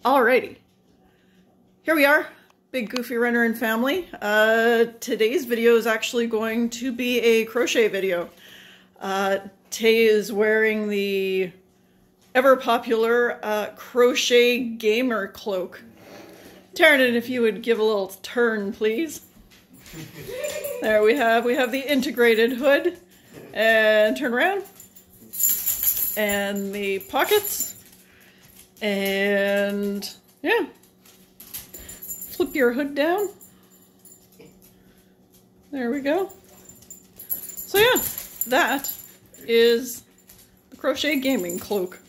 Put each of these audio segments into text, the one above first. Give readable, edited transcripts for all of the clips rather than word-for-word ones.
Alrighty, here we are, big goofy runner and family. Today's video is actually going to be a crochet video. Tay is wearing the ever popular crochet gamer cloak. Taryn, if you would give a little turn, please. There we have the integrated hood, and turn around, and the pockets. And yeah, flip your hood down. There we go. So yeah, that is the crochet gaming cloak.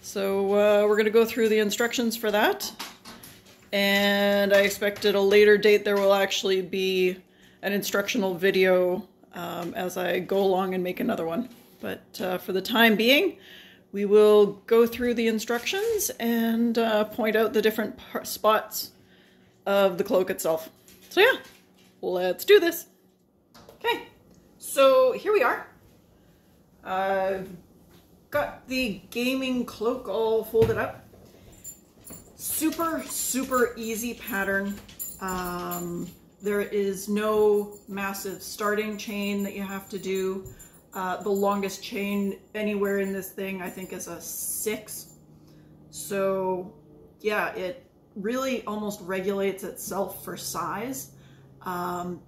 So we're going to go through the instructions for that. And I expect at a later date there will actually be an instructional video as I go along and make another one. But for the time being, we will go through the instructions and point out the different spots of the cloak itself. So yeah, let's do this. Okay, so here we are. I've got the gaming cloak all folded up. Super, super easy pattern. There is no massive starting chain that you have to do. The longest chain anywhere in this thing, I think, is a 6. So yeah, it really almost regulates itself for size.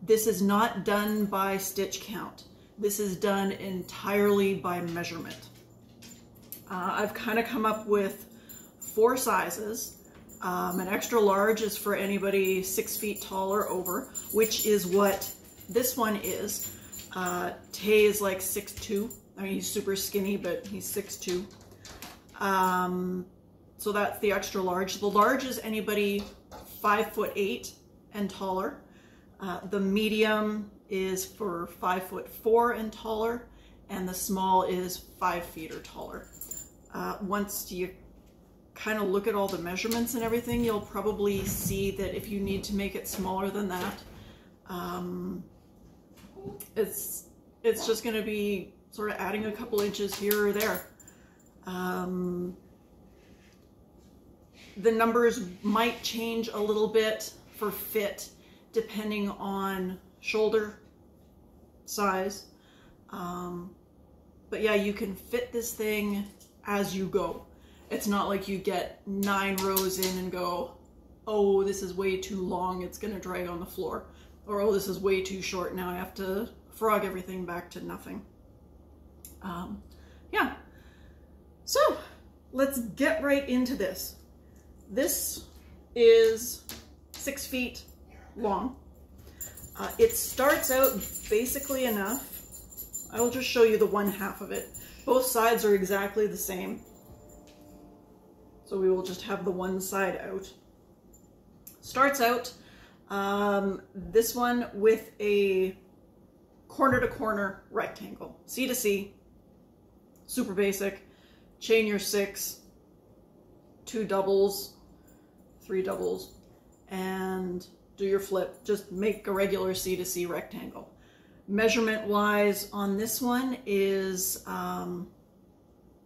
This is not done by stitch count. This is done entirely by measurement. I've kind of come up with 4 sizes. An extra large is for anybody 6 feet tall or over, which is what this one is. Tay is like 6'2". I mean, he's super skinny, but he's 6'2". So that's the extra large. The large is anybody 5'8" and taller. The medium is for 5'4" and taller, and the small is 5 feet or taller. Once you kind of look at all the measurements and everything, you'll probably see that if you need to make it smaller than that, it's just going to be sort of adding a couple inches here or there. The numbers might change a little bit for fit depending on shoulder size. But yeah, you can fit this thing as you go. It's not like you get 9 rows in and go, oh, this is way too long, it's going to drag on the floor. Or, oh, this is way too short, now I have to frog everything back to nothing. Yeah, so let's get right into this. This is 6 feet long. It starts out basically enough. I will just show you the 1/2 of it. Both sides are exactly the same. So we will just have the one side out. Starts out this one with a corner to corner rectangle, C to C, super basic. Chain your 6, 2 doubles, 3 doubles, and do your flip. Just make a regular C to C rectangle. Measurement wise on this one is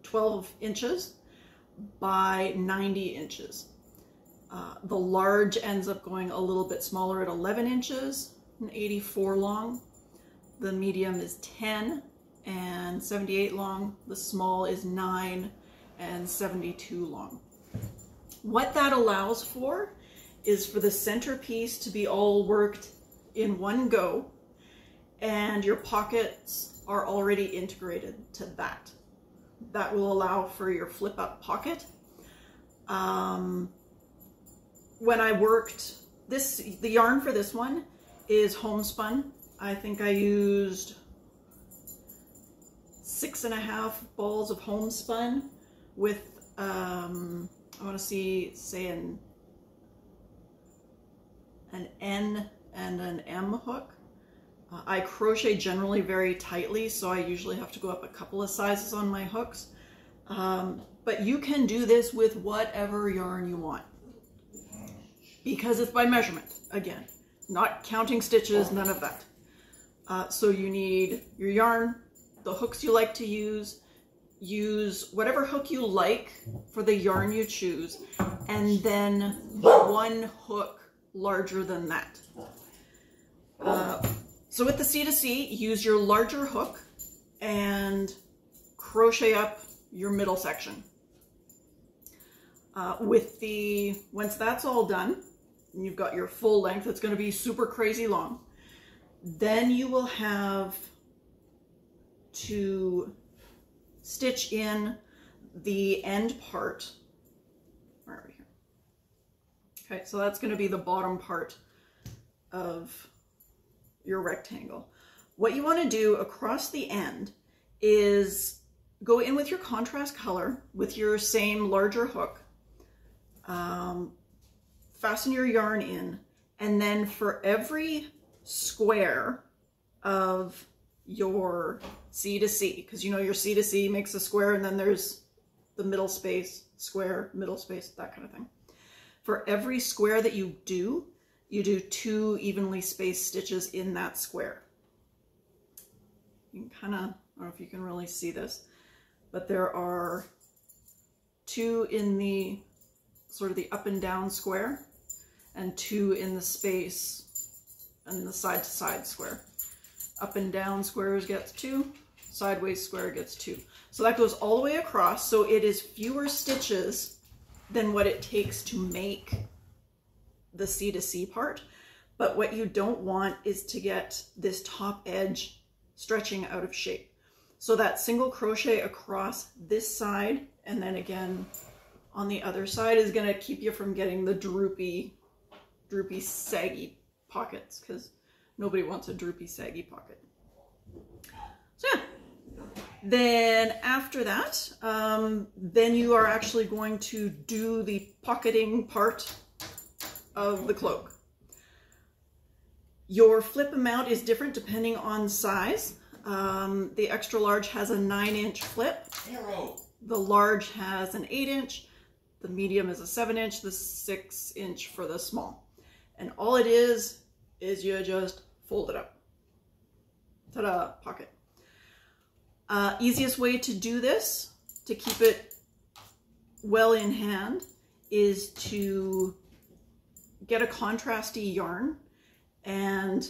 12 inches by 90 inches. The large ends up going a little bit smaller at 11 inches and 84 long. The medium is 10 and 78 long. The small is 9 and 72 long. What that allows for is for the centerpiece to be all worked in one go, and your pockets are already integrated to that. That will allow for your flip up pocket. When I worked this, the yarn for this one is homespun. I think I used 6.5 balls of homespun with, I want to say an N and an M hook. I crochet generally very tightly, so I usually have to go up a couple of sizes on my hooks. But you can do this with whatever yarn you want, because it's by measurement, again, not counting stitches, none of that. So you need your yarn, the hooks you like to use, use whatever hook you like for the yarn you choose, and then one hook larger than that. So with the C2C, use your larger hook and crochet up your middle section. Once that's all done, and you've got your full length, it's going to be super crazy long, then you will have to stitch in the end part. Where are we here? Okay, so that's going to be the bottom part of your rectangle. What you want to do across the end is go in with your contrast color with your same larger hook, fasten your yarn in, and then for every square of your C to C, because you know your C to C makes a square, and then there's the middle space, square, middle space, that kind of thing. For every square that you do 2 evenly spaced stitches in that square. You can kind of, I don't know if you can really see this, but there are 2 in the sort of the up and down square, and 2 in the space and the side to side square. Up and down squares gets 2, sideways square gets 2. So that goes all the way across, so it is fewer stitches than what it takes to make the C to C part. But what you don't want is to get this top edge stretching out of shape. So that single crochet across this side and then again on the other side is going to keep you from getting the droopy, saggy pockets, because nobody wants a droopy, saggy pocket. So yeah. Then after that, then you are actually going to do the pocketing part of the cloak. Your flip amount is different depending on size. The extra large has a 9-inch flip. The large has an 8-inch. The medium is a 7-inch. The 6-inch for the small. And all it is you just fold it up. Ta-da, pocket. Easiest way to do this, to keep it well in hand, is to get a contrasty yarn and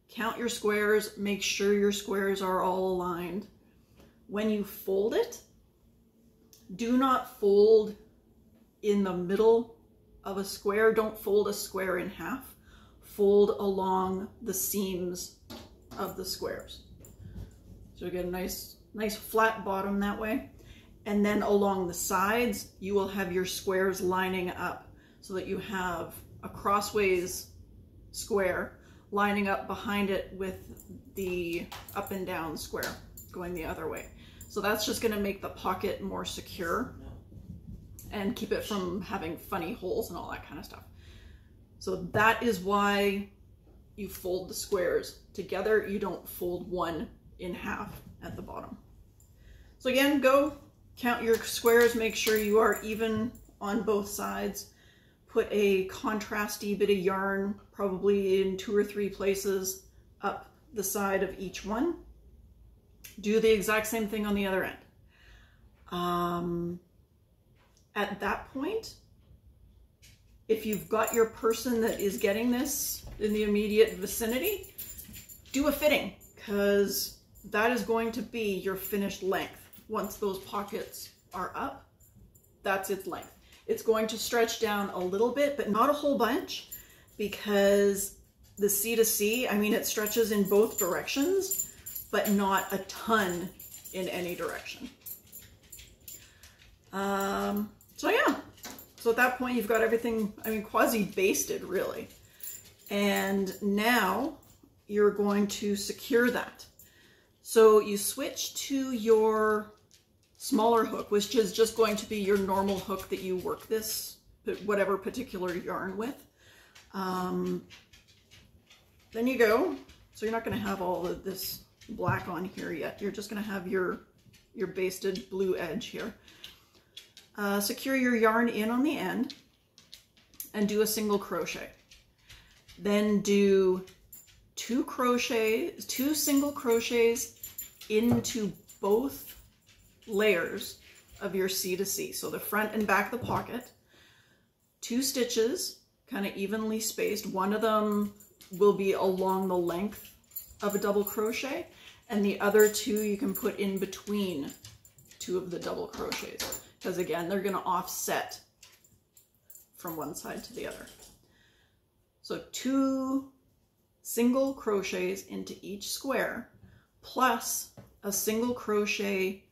count your squares, make sure your squares are all aligned. When you fold it, do not fold in the middle of a square. Don't fold a square in half. Fold along the seams of the squares. So you get a nice flat bottom that way. And then along the sides, you will have your squares lining up so that you have a crossways square lining up behind it with the up and down square going the other way. So that's just going to make the pocket more secure and keep it from having funny holes and all that kind of stuff. So that is why you fold the squares together. You don't fold one in half at the bottom. So again, go count your squares, make sure you are even on both sides. Put a contrasty bit of yarn, probably in 2 or 3 places, up the side of each one. Do the exact same thing on the other end. At that point, if you've got your person that is getting this in the immediate vicinity, do a fitting, because that is going to be your finished length. Once those pockets are up, that's its length. It's going to stretch down a little bit, but not a whole bunch, because the C to C, I mean, it stretches in both directions, but not a ton in any direction. So yeah, so at that point you've got everything, I mean, quasi-basted really. And now you're going to secure that. So you switch to your smaller hook, which is just going to be your normal hook that you work this, whatever particular yarn with. Then you go, so you're not going to have all of this black on here yet. You're just going to have your basted blue edge here. Secure your yarn in on the end and do a single crochet. Then do 2 single crochets into both layers of your C to C. So the front and back of the pocket, 2 stitches, kind of evenly spaced. One of them will be along the length of a double crochet, and the other 2 you can put in between 2 of the double crochets, because again, they're going to offset from one side to the other. So 2 single crochets into each square, plus a single crochet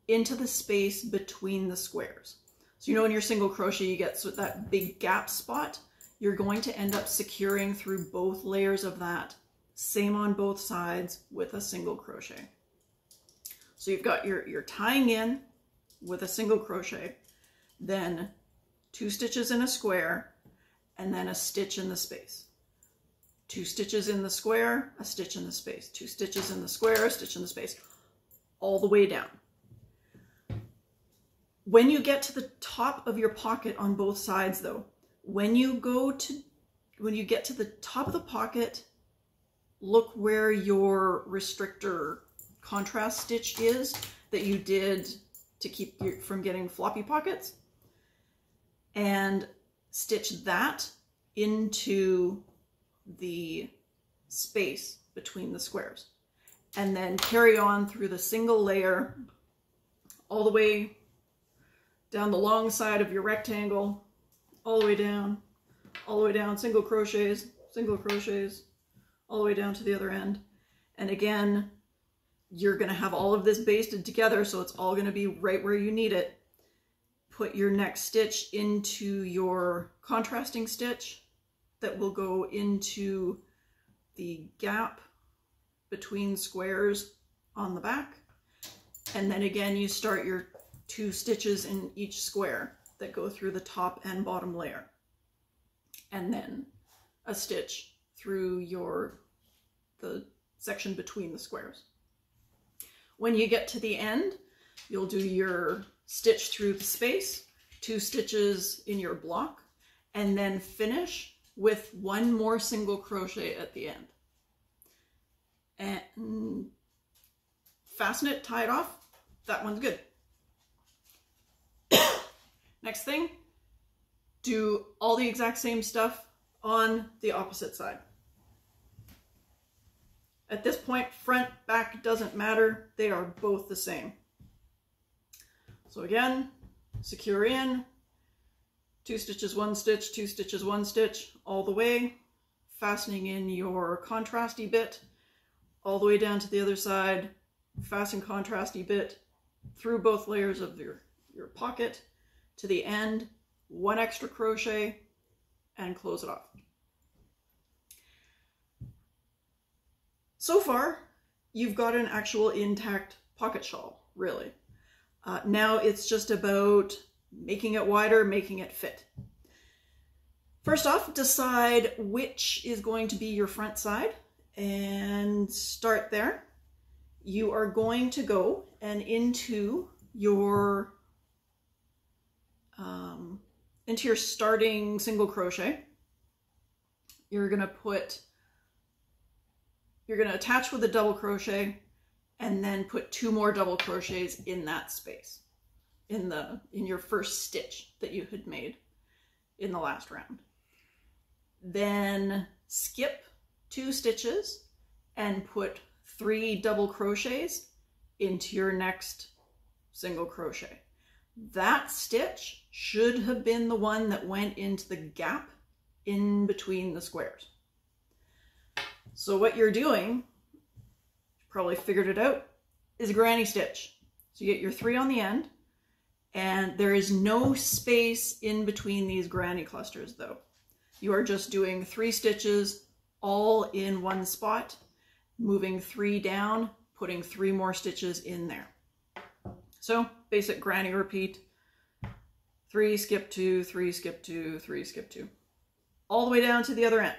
into the space between the squares. So you know in your single crochet you get that big gap spot, you're going to end up securing through both layers of that, same on both sides with a single crochet. So you've got your tying in with a single crochet, then 2 stitches in a square, and then a stitch in the space. 2 stitches in the square, a stitch in the space. 2 stitches in the square, a stitch in the space, all the way down. When you get to the top of your pocket on both sides though, when you get to the top of the pocket, look where your restrictor contrast stitch is that you did to keep you from getting floppy pockets, and stitch that into the space between the squares, and then carry on through the single layer all the way down the long side of your rectangle, all the way down, single crochets, all the way down to the other end. And again, you're going to have all of this basted together, so it's all going to be right where you need it. Put your next stitch into your contrasting stitch that will go into the gap between squares on the back. And then again, you start your 2 stitches in each square that go through the top and bottom layer. And then a stitch through the section between the squares. When you get to the end, you'll do your stitch through the space, 2 stitches in your block, and then finish with 1 more single crochet at the end. And fasten it, tie it off. That one's good. Next thing, do all the exact same stuff on the opposite side. At this point, front, back doesn't matter. They are both the same. So again, secure in, 2 stitches, 1 stitch, 2 stitches, 1 stitch, all the way, fastening in your contrasty bit, all the way down to the other side, fasten contrasty bit through both layers of your pocket to the end, 1 extra crochet, and close it off. So far, you've got an actual intact pocket shawl, really. Now it's just about making it wider, making it fit. First off, decide which is going to be your front side and start there. You are going to go and into your starting single crochet, you're going to attach with a double crochet and then put 2 more double crochets in that space, in your first stitch that you had made in the last round. Then skip 2 stitches and put 3 double crochets into your next single crochet. That stitch should have been the one that went into the gap in between the squares. So what you're doing, you probably figured it out, is a granny stitch. So you get your 3 on the end, and there is no space in between these granny clusters though. You are just doing 3 stitches all in one spot, moving 3 down, putting 3 more stitches in there. So basic granny repeat, 3, skip 2, 3, skip 2, 3, skip 2, all the way down to the other end.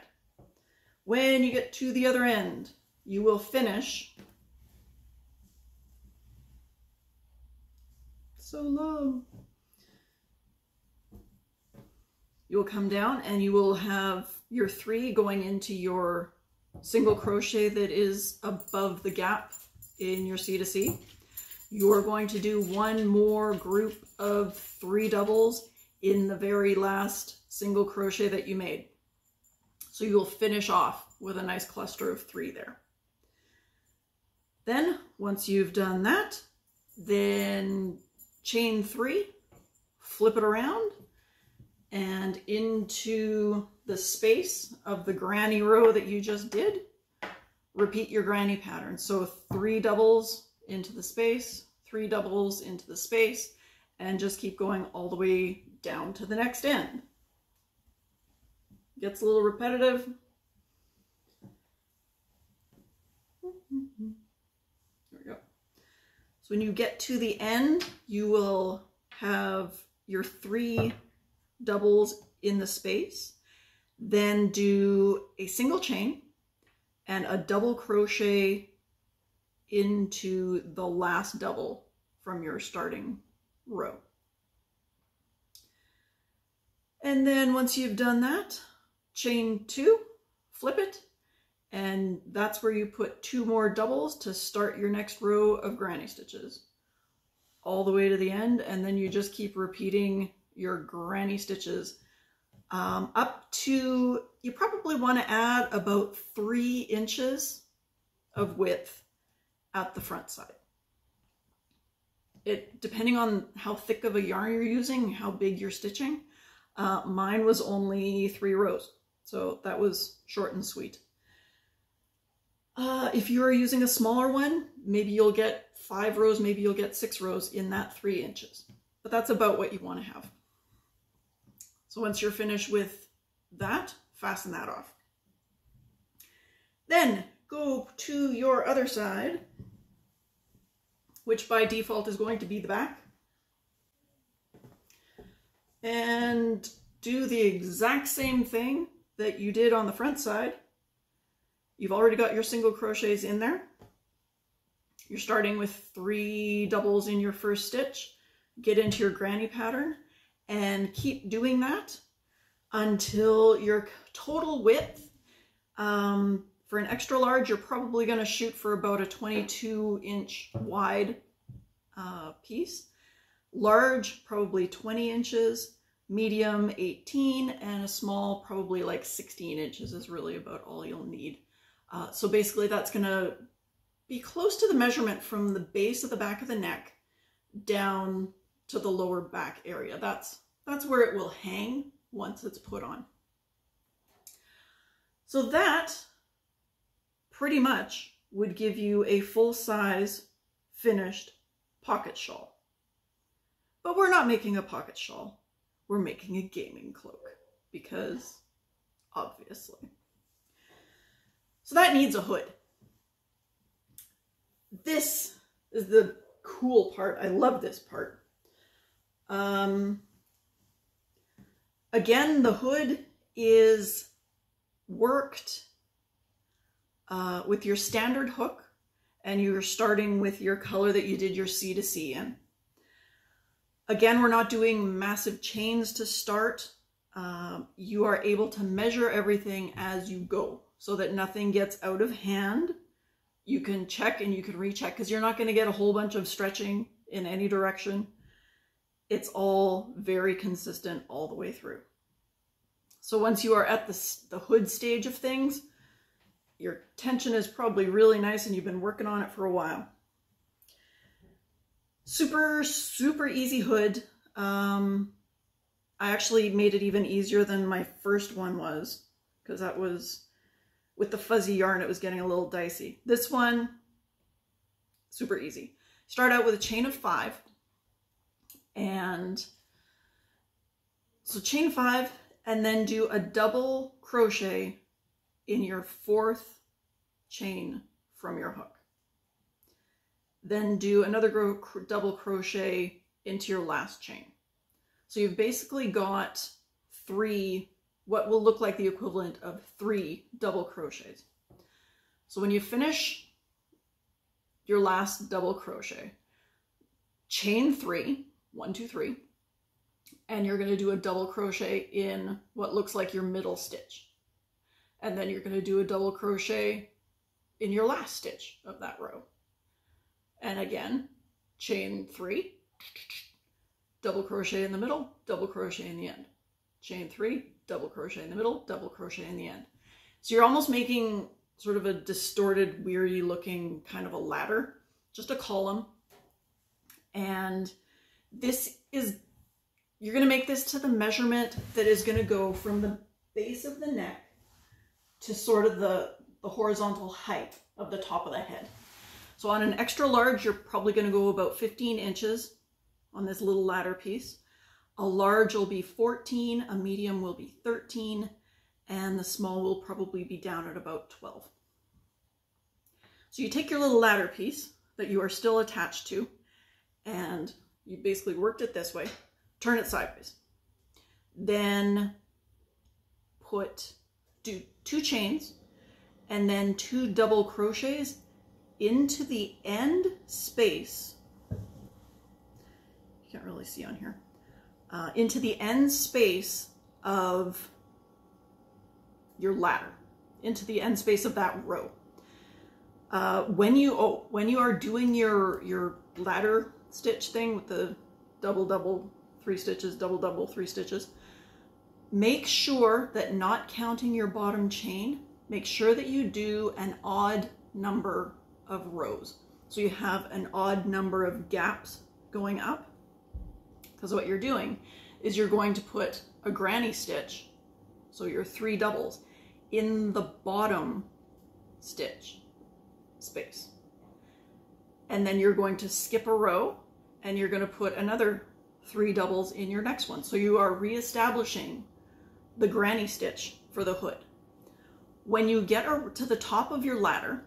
When you get to the other end, you will finish so low. You will come down and you will have your 3 going into your single crochet that is above the gap in your C to C. you are going to do one more group of 3 doubles in the very last single crochet that you made. So you will finish off with a nice cluster of 3 there. Then once you've done that, then chain 3, flip it around, and into the space of the granny row that you just did, repeat your granny pattern. So 3 doubles into the space, 3 doubles into the space, and just keep going all the way down to the next end. Gets a little repetitive. There we go. So when you get to the end, you will have your 3 doubles in the space, then do a single chain and a double crochet into the last double from your starting row. And then once you've done that, chain 2, flip it, and that's where you put 2 more doubles to start your next row of granny stitches all the way to the end, and then you just keep repeating your granny stitches up to, you probably want to add about 3 inches of width at the front side. Depending on how thick of a yarn you're using, how big you're stitching, mine was only 3 rows, so that was short and sweet. If you are using a smaller one, maybe you'll get 5 rows, maybe you'll get 6 rows in that 3 inches, but that's about what you want to have. So once you're finished with that, fasten that off. Then go to your other side, which by default is going to be the back, and do the exact same thing that you did on the front side. You've already got your single crochets in there. You're starting with 3 doubles in your first stitch. Get into your granny pattern and keep doing that until your total width, for an extra large, you're probably going to shoot for about a 22-inch wide piece. Large, probably 20 inches, medium 18, and a small, probably like 16 inches is really about all you'll need. So basically that's going to be close to the measurement from the base of the back of the neck down to the lower back area. That's where it will hang once it's put on. So that pretty much would give you a full-size finished pocket shawl. But we're not making a pocket shawl. We're making a gaming cloak, because obviously. So that needs a hood. This is the cool part. I love this part. Again, the hood is worked with your standard hook, and you're starting with your color that you did your C to C in. Again, we're not doing massive chains to start. You are able to measure everything as you go so that nothing gets out of hand. You can check and you can recheck, because you're not going to get a whole bunch of stretching in any direction. It's all very consistent all the way through. So once you are at the hood stage of things, your tension is probably really nice and you've been working on it for a while. Super, super easy hood. I actually made it even easier than my first one was, because that was, with the fuzzy yarn, it was getting a little dicey. This one, super easy. Start out with a chain of 5. And so chain 5, and then do a double crochet in your 4th chain from your hook. Then do another double crochet into your last chain. So you've basically got 3, what will look like the equivalent of 3 double crochets. So when you finish your last double crochet, chain 3, 1, 2, 3, and you're going to do a double crochet in what looks like your middle stitch. And then you're going to do a double crochet in your last stitch of that row. And again, chain 3, double crochet in the middle, double crochet in the end, chain 3, double crochet in the middle, double crochet in the end. So you're almost making sort of a distorted, weirdy looking kind of a ladder, just a column. And this is, you're going to make this to the measurement that is going to go from the base of the neck to sort of the horizontal height of the top of the head. So on an extra large, you're probably going to go about 15 inches on this little ladder piece. A large will be 14, a medium will be 13, and the small will probably be down at about 12. So you take your little ladder piece that you are still attached to, and you basically worked it this way, turn it sideways. Then do 2 chains and then 2 double crochets into the end space. You can't really see on here. Into the end space of your ladder, into the end space of that row. When you are doing your ladder stitch thing with the double 3 stitches, double 3 stitches, make sure that, not counting your bottom chain, make sure that you do an odd number of rows. So you have an odd number of gaps going up, because what you're doing is you're going to put a granny stitch, so your 3 doubles, in the bottom stitch space. And then you're going to skip a row and you're going to put another 3 doubles in your next one. So you are reestablishing the granny stitch for the hood. When you get to the top of your ladder,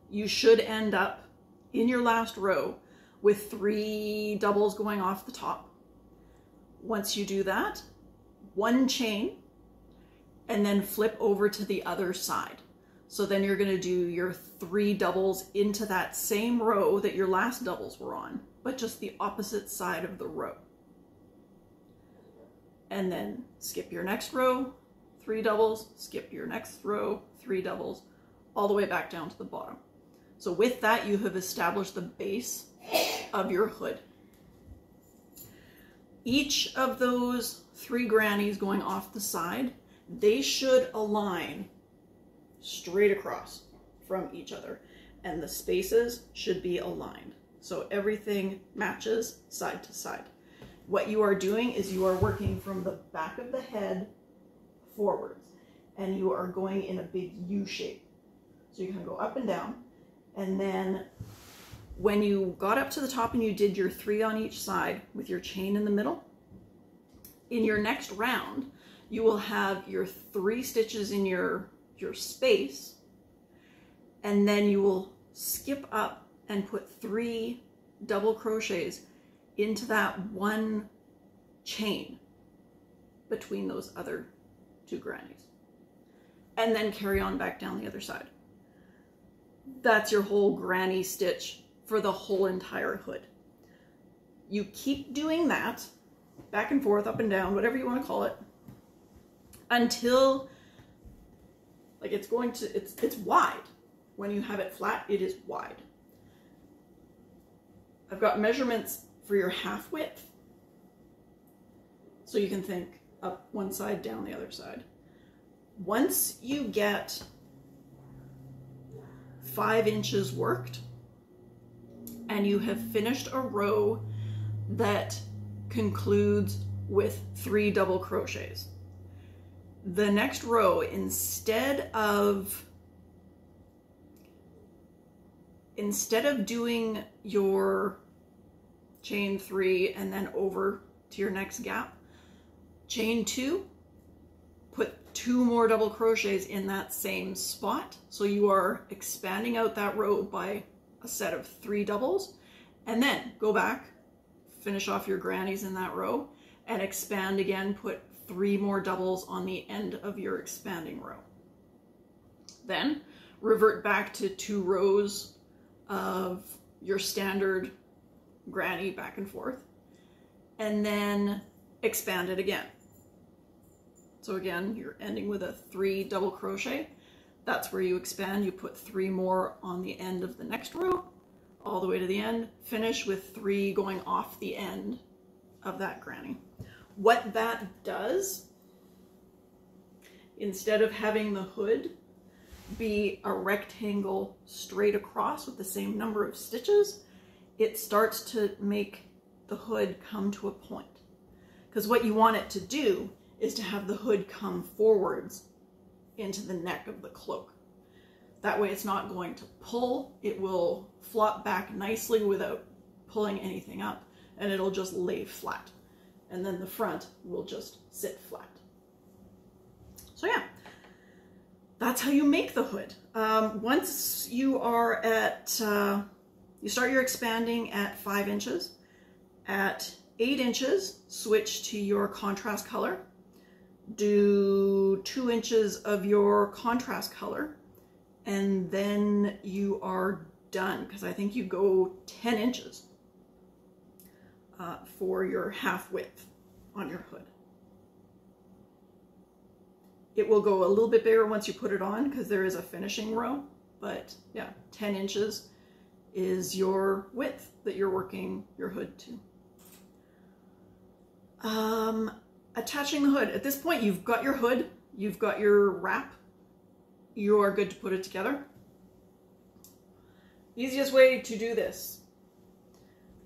you should end up in your last row with 3 doubles going off the top. Once you do that, 1 chain, and then flip over to the other side. So then you're going to do your 3 doubles into that same row that your last doubles were on, but just the opposite side of the row. And then skip your next row, 3 doubles, skip your next row, 3 doubles, all the way back down to the bottom. So with that, you have established the base of your hood. Each of those 3 grannies going off the side, they should align straight across from each other, and the spaces should be aligned. So everything matches side to side. What you are doing is you are working from the back of the head forwards, and you are going in a big U shape. So you can go up and down, and then when you got up to the top and you did your 3 on each side with your chain in the middle, in your next round, you will have your 3 stitches in your space, and then you will skip up and put 3 double crochets into that 1 chain between those other 2 grannies, and then carry on back down the other side. That's your whole granny stitch for the whole entire hood. You keep doing that back and forth, up and down, whatever you want to call it, until like it's wide. When you have it flat, it is wide. I've got measurements for your half width, so you can think up one side, down the other side. Once you get 5 inches worked and you have finished a row that concludes with 3 double crochets, the next row, instead of doing your chain 3 and then over to your next gap, chain 2, put 2 more double crochets in that same spot. So you are expanding out that row by a set of 3 doubles, and then go back, finish off your grannies in that row, and expand again, put 3 more doubles on the end of your expanding row. Then revert back to 2 rows of your standard granny back and forth, and then expand it again. So again, you're ending with a 3 double crochet. That's where you expand. You put 3 more on the end of the next row, all the way to the end, finish with 3 going off the end of that granny. What that does, instead of having the hood be a rectangle straight across with the same number of stitches, it starts to make the hood come to a point. Because what you want it to do is to have the hood come forwards into the neck of the cloak. That way it's not going to pull, it will flop back nicely without pulling anything up, and it'll just lay flat. And then the front will just sit flat. So yeah, that's how you make the hood. Once you are at, you start your expanding at 5 inches. At 8 inches, switch to your contrast color. Do 2 inches of your contrast color, and then you are done, because I think you go 10 inches for your half width on your hood. It will go a little bit bigger once you put it on, because there is a finishing row, but yeah, 10 inches is your width that you're working your hood to. Attaching the hood. At this point, you've got your hood, you've got your wrap, you are good to put it together. Easiest way to do this: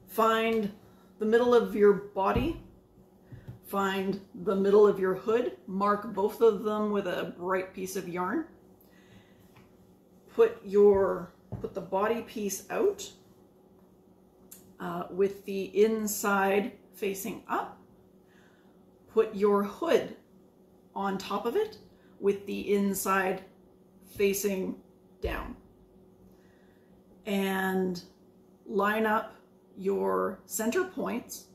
find the middle of your body, find the middle of your hood, mark both of them with a bright piece of yarn, put the body piece out with the inside facing up. Put your hood on top of it with the inside facing down. And line up your center points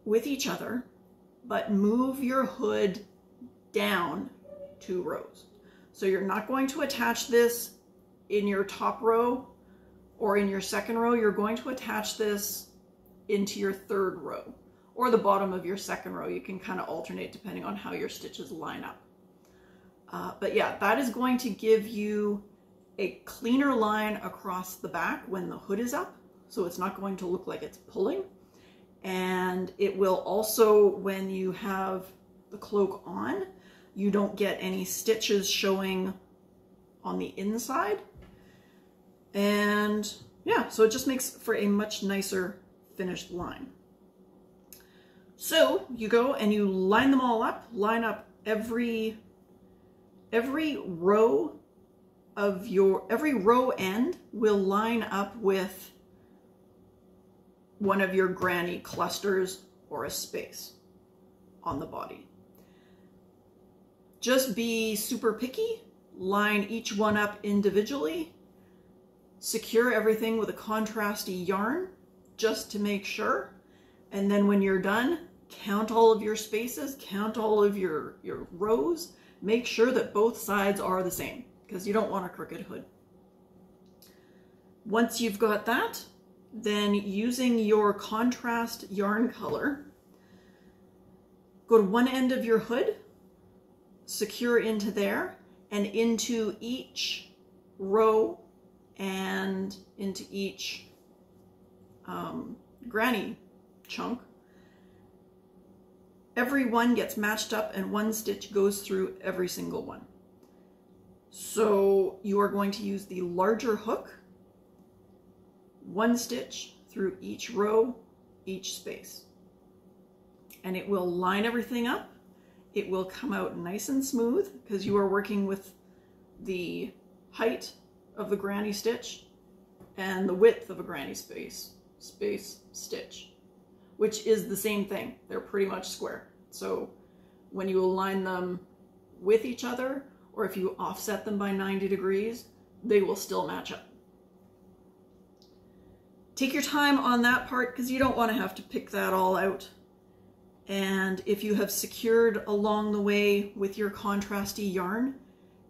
with each other, but move your hood down 2 rows. So you're not going to attach this in your top row or in your second row. You're going to attach this into your 3rd row or the bottom of your 2nd row. You can kind of alternate depending on how your stitches line up. But yeah, that is going to give you a cleaner line across the back when the hood is up, so it's not going to look like it's pulling. And it will also, when you have the cloak on, you don't get any stitches showing on the inside. And yeah, so it just makes for a much nicer finished line. So you go and you line them all up, line up every row of every row end will line up with one of your granny clusters or a space on the body. Just be super picky, line each one up individually, secure everything with a contrasty yarn just to make sure, and then when you're done, count all of your spaces, count all of your rows, make sure that both sides are the same, because you don't want a crooked hood. Once you've got that, then using your contrast yarn color, go to one end of your hood, secure into there, and into each row and into each granny chunk. Every one gets matched up and one stitch goes through every single one. So you are going to use the larger hook, one stitch through each row, each space. And it will line everything up. It will come out nice and smooth because you are working with the height of the granny stitch and the width of a granny space stitch, which is the same thing. They're pretty much square. So when you align them with each other, or if you offset them by 90 degrees, they will still match up. Take your time on that part because you don't want to have to pick that all out. And if you have secured along the way with your contrasty yarn,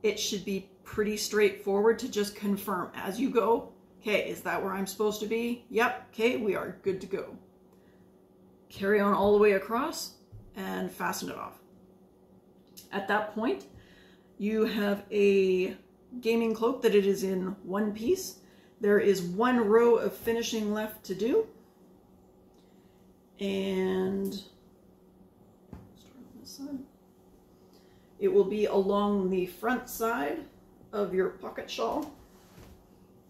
it should be pretty straightforward to just confirm as you go. Okay, is that where I'm supposed to be? Yep, okay, we are good to go. Carry on all the way across and fasten it off. At that point, you have a gaming cloak that it is in one piece. There is one row of finishing left to do. And start on this side. It will be along the front side of your pocket shawl.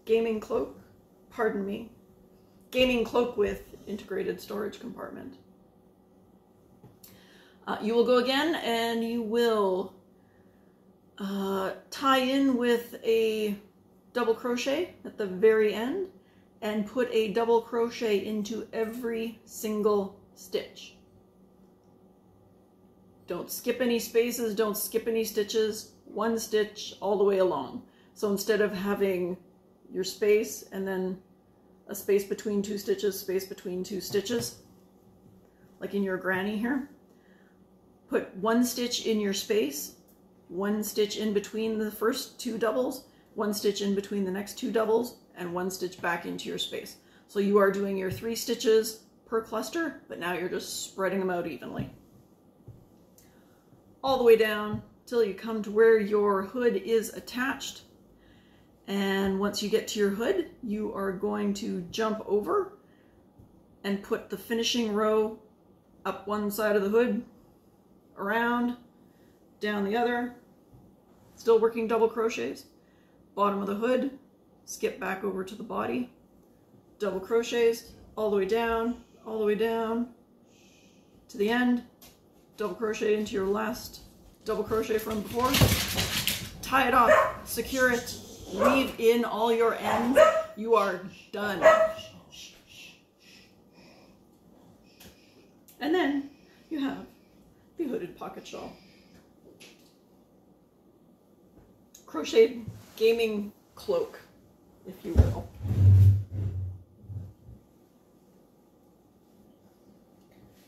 Gaming cloak, pardon me. Gaming cloak with integrated storage compartment. You will go again and you will tie in with a double crochet at the very end and put a double crochet into every single stitch. Don't skip any spaces, don't skip any stitches, one stitch all the way along. So instead of having your space and then a space between two stitches, space between two stitches, like in your granny here, put one stitch in your space, one stitch in between the first two doubles, one stitch in between the next two doubles, and one stitch back into your space. So you are doing your 3 stitches per cluster, but now you're just spreading them out evenly. All the way down till you come to where your hood is attached. And once you get to your hood, you are going to jump over and put the finishing row up one side of the hood, around, down the other, still working double crochets, bottom of the hood, skip back over to the body, double crochets, all the way down to the end, double crochet into your last double crochet from before, tie it off, secure it, weave in all your ends, you are done. And then you have the hooded pocket shawl. Crocheted gaming cloak, if you will.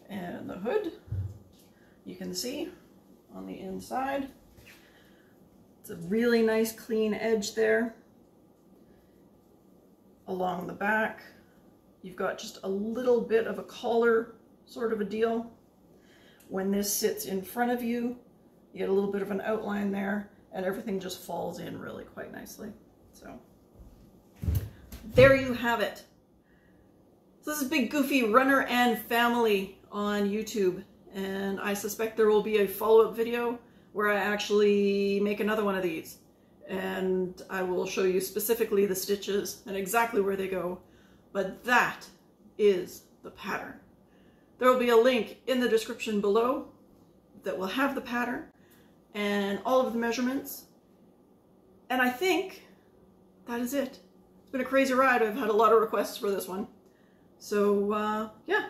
And the hood, you can see on the inside, it's a really nice clean edge there. Along the back, you've got just a little bit of a collar sort of a deal. When this sits in front of you, you get a little bit of an outline there, and everything just falls in really quite nicely. So there you have it. So this is Big Goofy Runner and Family on YouTube, and I suspect there will be a follow-up video where I actually make another one of these, and I will show you specifically the stitches and exactly where they go. But that is the pattern. There will be a link in the description below that will have the pattern and all of the measurements. And I think that is it. It's been a crazy ride. I've had a lot of requests for this one. So yeah,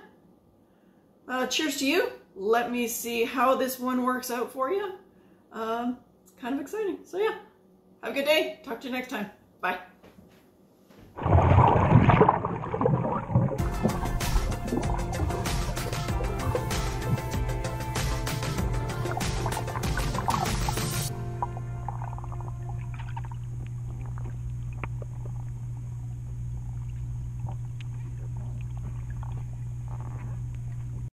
cheers to you. Let me see how this one works out for you. It's kind of exciting. So yeah, have a good day. Talk to you next time. Bye.